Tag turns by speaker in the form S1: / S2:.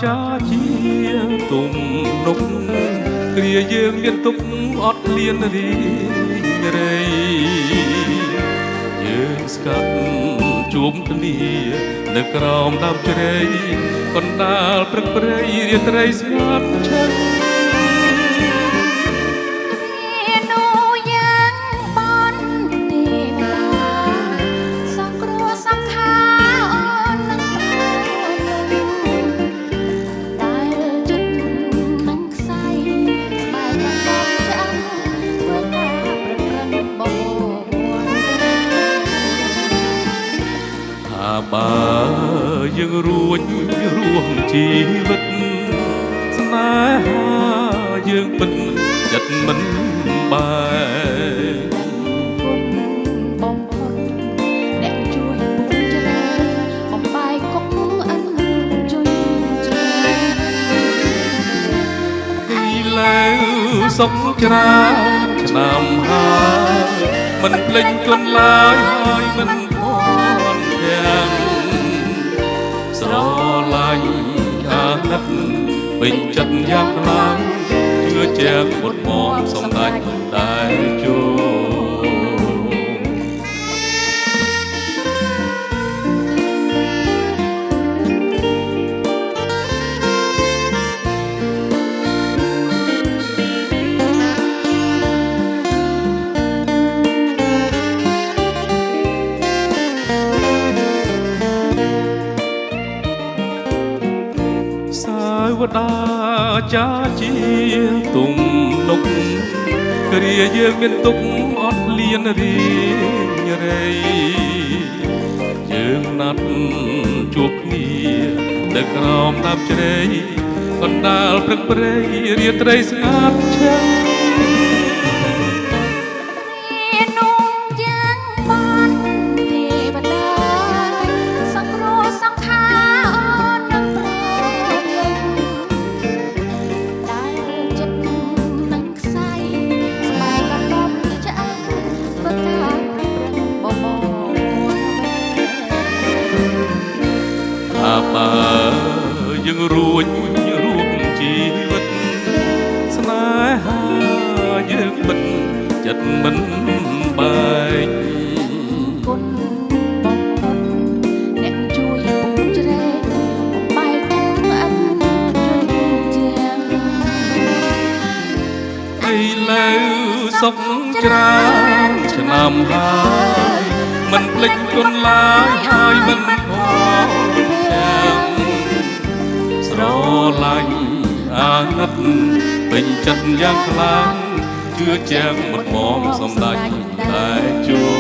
S1: ចាជាទុំនុកគ្រាយើងមានទុកអត់លៀនរីរៃយើងស្កាត់ជួបគ្នានៅក្រោមដើមជ្រៃកណ្ដាលព្រឹកព្រៃរាត្រីស្ងាត់ឈឹងបើយើងរួចរួមជីវិតស្នេហាយើងពិតចិត្តមិនបែក
S2: បំផុតអ្នកជួយពុំច្រែបំបែកគុកអិនជួយច្រែ
S1: ឥឡូវសុខច្រើនឆ្នាំហើយមិនភ្លេចគុណឡើយហើយមិនស្រឡាញ់អាណិតពេញចិត្តយ៉ាងខ្លាំងជឿជាក់មុតមមសម្ដេចដែលជួវតាចាជាទុំនុកគ្រាយើងមានទុកអត់លៀនរីរៃយើងណាត់ជួបគ្នានៅក្រោមដើមជ្រៃកណ្ដាលព្រឹកព្រៃរាត្រីស្ងាត់ឈឹងបើយើងរួចរួមជីវិតស្នេហាយើងបិទចិត្តមិនបែក
S2: គុណបំផុតអ្នកជួយពុំច្រែបំបែកគុកអិនជួយជាង
S1: ឥឡូវសុខច្រើនឆ្នាំហើយមិនភ្លេចគុណឡើយហើយមិនខកស្រឡាញ់អាណិតពេញចិត្តយ៉ាងខ្លាំងជឿជាក់មុតមមសម្ដេចតែជួ